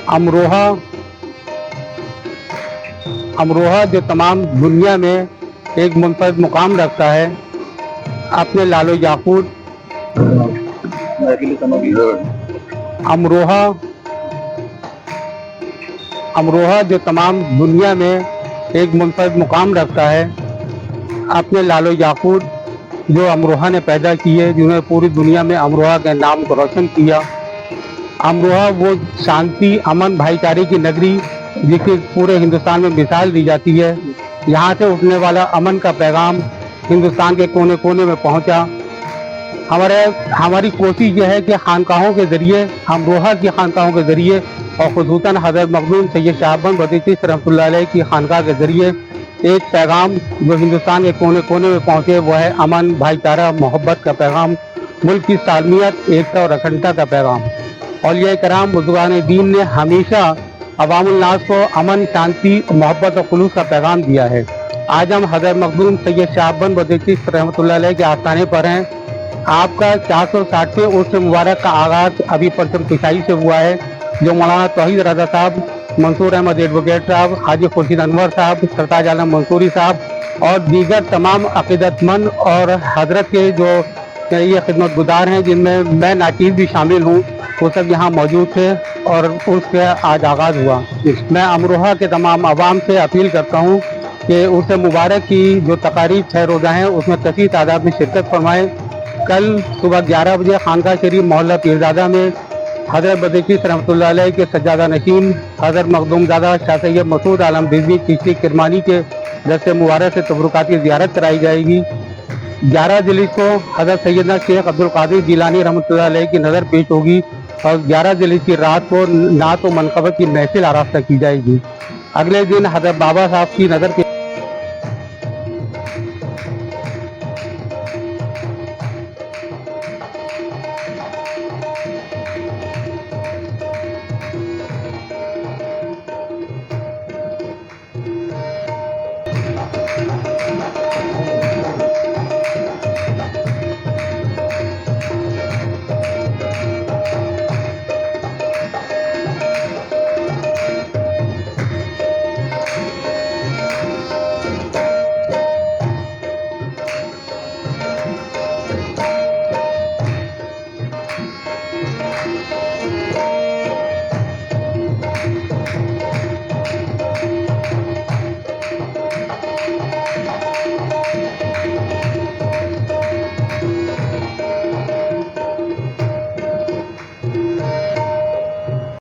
अमरोहा अमरोहा जो तमाम दुनिया में एक मुनफरद मुकाम रखता है, अपने लालो याकूत अमरोहा अमरोहा जो तमाम दुनिया में एक मुनफरद मुकाम रखता है, अपने लालो याकूत जो अमरोहा ने पैदा किए, जिन्होंने पूरी दुनिया में अमरोहा के नाम को रोशन किया। अमरोहा वो शांति, अमन, भाईचारे की नगरी जिसकी पूरे हिंदुस्तान में मिसाल दी जाती है। यहाँ से उठने वाला अमन का पैगाम हिंदुस्तान के कोने कोने में पहुँचा। हमारी कोशिश यह है कि खानकाहों के ज़रिए, अमरोहा की खानकाहों के ज़रिए और खुसूसन हज़रत मखदूम सैयद शहाबुद्दीन बख्शी चिश्ती रहमतुल्लाह अलैह की खानकाह के ज़रिए एक पैगाम जो हिंदुस्तान के कोने कोने में पहुँचे, वो है अमन, भाईचारा, मोहब्बत का पैगाम, मुल्क की सालमियत, एकता और अखंडता का पैगाम। औलिया कराम बुजुर्गान दीन ने हमेशा अवामुल नास को अमन, शांति, मोहब्बत और खुलूस का पैगाम दिया है। आज हम हज़रत मखदूम सैयद शहाबुद्दीन बख्शी चिश्ती रहमतुल्लाह अलैह के आस्थाने पर हैं। आपका 460वें उर्स मुबारक का आगाज़ अभी परचम कुशाई से हुआ है, जो मौलाना तौहीद रज़ा साहब, मंसूर अहमद एडवोकेट साहब, हाजी खुर्शीद अनवर साहब, सरताज आलम मंसूरी साहब और दीगर तमाम अक़ीदतमंद और हजरत के जो ये खिदमत गुजार हैं, जिनमें मैं नाचीज़ भी शामिल हूँ, वो सब यहाँ मौजूद थे और उसका आज आगाज़ हुआ। मैं अमरोहा के तमाम आवाम से अपील करता हूँ कि उर्स मुबारक की जो तकारीब 6 रोज़ा हैं, उसमें कसी तादाद में शिरकत फरमाएँ। कल सुबह 11 बजे खानकाह शरीफ मोहल्ला पीरज़ादा में हज़रत बख्शी चिश्ती रहमतुल्लाह अलैह के सज्जादा नशीन हज़रत मखदूमज़ादा शाह सैयद मसूद आलम रिज़वी चिश्ती किरमानी के दस्ते मुबारक से तबरुकाती ज़ियारत कराई जाएगी। 11 ज़िलहिज को हज़रत सैयदना शेख अब्दुल कादिर जिलानी रहमतुल्लाह अलैह की नज़र पेश होगी और 11 ज़िलहिज की रात को नात व मनक़बत की महफ़िल आरास्ता की जाएगी। अगले दिन हज़रत बाबा साहब की नज़र